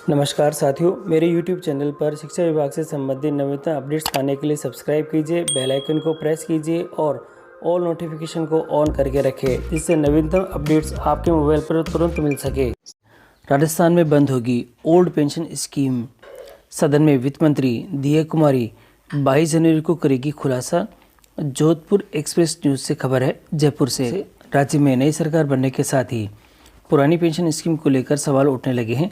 नमस्कार साथियों, मेरे YouTube चैनल पर शिक्षा विभाग से संबंधित नवीनतम अपडेट्स पाने के लिए सब्सक्राइब कीजिए, बेल आइकन को प्रेस कीजिए और ऑल नोटिफिकेशन को ऑन करके रखें, जिससे नवीनतम अपडेट्स आपके मोबाइल पर तुरंत मिल सके। राजस्थान में बंद होगी ओल्ड पेंशन स्कीम। सदन में वित्त मंत्री दिया कुमारी 22 जनवरी को करेगी खुलासा। जोधपुर एक्सप्रेस न्यूज़ से खबर है जयपुर से। राज्य में नई सरकार बनने के साथ ही पुरानी पेंशन स्कीम को लेकर सवाल उठने लगे हैं।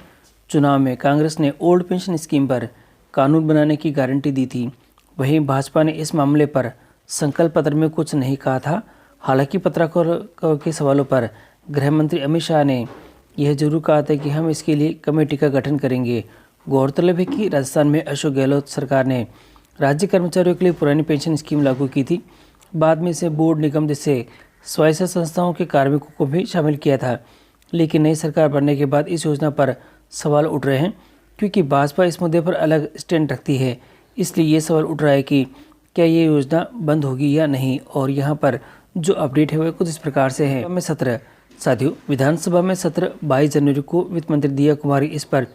चुनाव में कांग्रेस ने ओल्ड पेंशन स्कीम पर कानून बनाने की गारंटी दी थी। वहीं भाजपा ने इस मामले पर संकल्प पत्र में कुछ नहीं कहा था। हालांकि पत्रकारों के सवालों पर गृह मंत्री अमित शाह ने यह जरूर कहा था कि हम इसके लिए कमेटी का गठन करेंगे। गौरतलब है कि राजस्थान में अशोक गहलोत सरकार ने राज्य कर्मचारियों के लिए पुरानी पेंशन स्कीम लागू की थी। बाद में इसे बोर्ड, निगम जैसे स्वायत्त संस्थाओं के कार्मिकों को भी शामिल किया था। लेकिन नई सरकार बनने के बाद इस योजना पर सवाल उठ रहे हैं, क्योंकि भाजपा इस मुद्दे पर अलग स्टैंड रखती है। इसलिए ये सवाल उठ रहा है कि क्या ये योजना बंद होगी या नहीं। और यहाँ पर जो अपडेट है वह कुछ इस प्रकार से है। में सत्र साथियों, विधानसभा में सत्र 22 जनवरी को वित्त मंत्री दिया कुमारी इस पर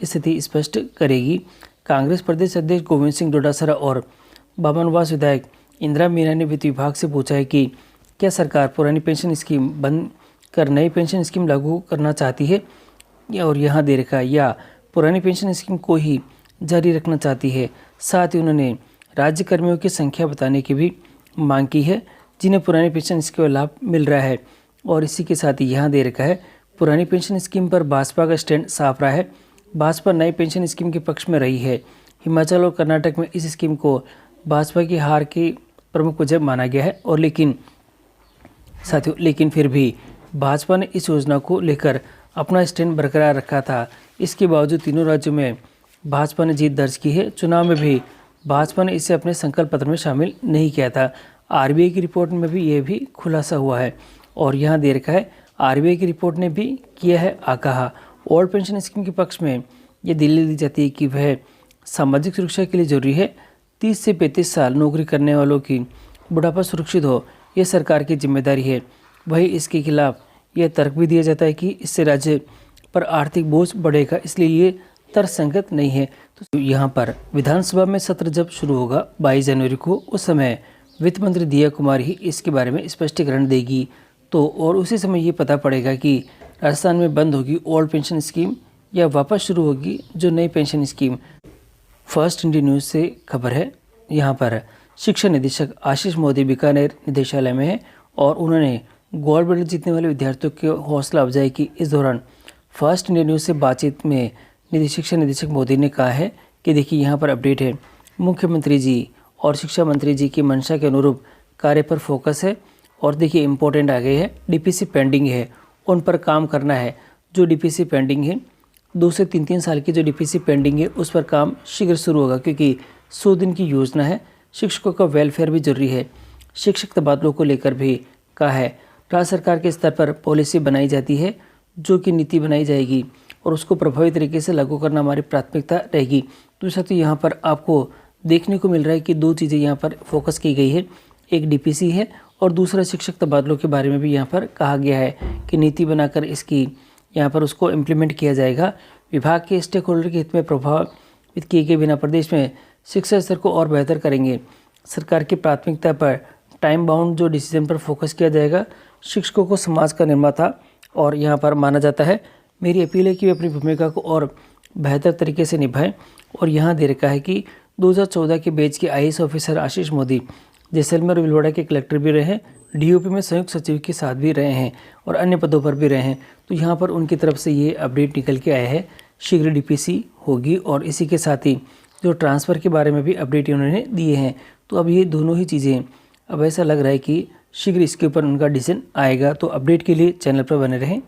स्थिति स्पष्ट करेगी। कांग्रेस प्रदेश अध्यक्ष गोविंद सिंह डोटासरा और बामनवास विधायक इंदिरा मीना ने वित्त विभाग से पूछा है कि क्या सरकार पुरानी पेंशन स्कीम बंद कर नई पेंशन स्कीम लागू करना चाहती है और यहाँ दे रखा या पुरानी पेंशन स्कीम को ही जारी रखना चाहती है। साथ ही उन्होंने राज्य कर्मियों की संख्या बताने की भी मांग की है जिन्हें पुरानी पेंशन स्कीम का लाभ मिल रहा है। और इसी के साथ ही यहाँ दे रखा है, पुरानी पेंशन स्कीम पर भाजपा का स्टैंड साफ रहा है। भाजपा नई पेंशन स्कीम के पक्ष में रही है। हिमाचल और कर्नाटक में इस स्कीम को भाजपा की हार की प्रमुख वजह माना गया है। और लेकिन फिर भी भाजपा ने इस योजना को लेकर अपना स्टैंड बरकरार रखा था। इसके बावजूद तीनों राज्यों में भाजपा ने जीत दर्ज की है। चुनाव में भी भाजपा ने इसे अपने संकल्प पत्र में शामिल नहीं किया था। आरबीआई की रिपोर्ट में भी ये भी खुलासा हुआ है। और यहाँ दे रखा है, आरबीआई की रिपोर्ट ने भी किया है आगाह। ओल्ड पेंशन स्कीम के पक्ष में ये दलील दी जाती है कि वह सामाजिक सुरक्षा के लिए जरूरी है। 30 से 35 साल नौकरी करने वालों की बुढ़ापा सुरक्षित हो, यह सरकार की जिम्मेदारी है। वहीं इसके खिलाफ यह तर्क भी दिया जाता है कि इससे राज्य पर आर्थिक बोझ बढ़ेगा, इसलिए ये तर्कसंगत नहीं है। तो यहाँ पर विधानसभा में सत्र जब शुरू होगा 22 जनवरी को, उस समय वित्त मंत्री दिया कुमारी ही इसके बारे में स्पष्टीकरण देगी। तो और उसी समय ये पता पड़ेगा कि राजस्थान में बंद होगी ओल्ड पेंशन स्कीम या वापस शुरू होगी जो नई pension scheme. First India news से खबर है। यहाँ पर शिक्षा निदेशक आशीष मोदी बीकानेर निदेशालय में है और उन्होंने गोल्ड मेडल जीतने वाले विद्यार्थियों की हौसला अफजाई की। इस दौरान फर्स्ट इंडिया न्यूज़ से बातचीत में शिक्षा निदेशक मोदी ने कहा है कि देखिए यहाँ पर अपडेट है, मुख्यमंत्री जी और शिक्षा मंत्री जी की मंशा के अनुरूप कार्य पर फोकस है। और देखिए इम्पोर्टेंट आ गए हैं, डीपीसी पेंडिंग है, उन पर काम करना है। जो डीपीसी पेंडिंग है 2 से 3 साल की जो डीपीसी पेंडिंग है उस पर काम शीघ्र शुरू होगा, क्योंकि 100 दिन की योजना है। शिक्षकों का वेलफेयर भी जरूरी है। शिक्षक तबादलों को लेकर भी कहा है, राज्य सरकार के स्तर पर पॉलिसी बनाई जाती है जो कि नीति बनाई जाएगी और उसको प्रभावी तरीके से लागू करना हमारी प्राथमिकता रहेगी। तो साथियों यहाँ पर आपको देखने को मिल रहा है कि 2 चीज़ें यहाँ पर फोकस की गई है, एक डीपीसी है और दूसरा शिक्षक तबादलों के बारे में भी यहाँ पर कहा गया है कि नीति बनाकर इसकी यहाँ पर उसको इम्प्लीमेंट किया जाएगा। विभाग के स्टेक होल्डर के हित में प्रभावित किए गए बिना प्रदेश में शिक्षा स्तर को और बेहतर करेंगे। सरकार की प्राथमिकता पर टाइम बाउंड जो डिसीजन पर फोकस किया जाएगा। शिक्षकों को समाज का निर्माता और यहाँ पर माना जाता है। मेरी अपील है कि वे अपनी भूमिका को और बेहतर तरीके से निभाएं। और यहाँ दे रखा है कि 2014 के बैच के IAS ऑफिसर आशीष मोदी जैसलमेर और भीलवाड़ा के कलेक्टर भी रहे हैं, DOP में संयुक्त सचिव के साथ भी रहे हैं और अन्य पदों पर भी रहे हैं। तो यहाँ पर उनकी तरफ से ये अपडेट निकल के आया है, शीघ्र डीपीसी होगी। और इसी के साथ ही जो ट्रांसफ़र के बारे में भी अपडेट उन्होंने दिए हैं। तो अब ये दोनों ही चीज़ें अब ऐसा लग रहा है कि शीघ्र इसके ऊपर उनका डिसीजन आएगा। तो अपडेट के लिए चैनल पर बने रहें।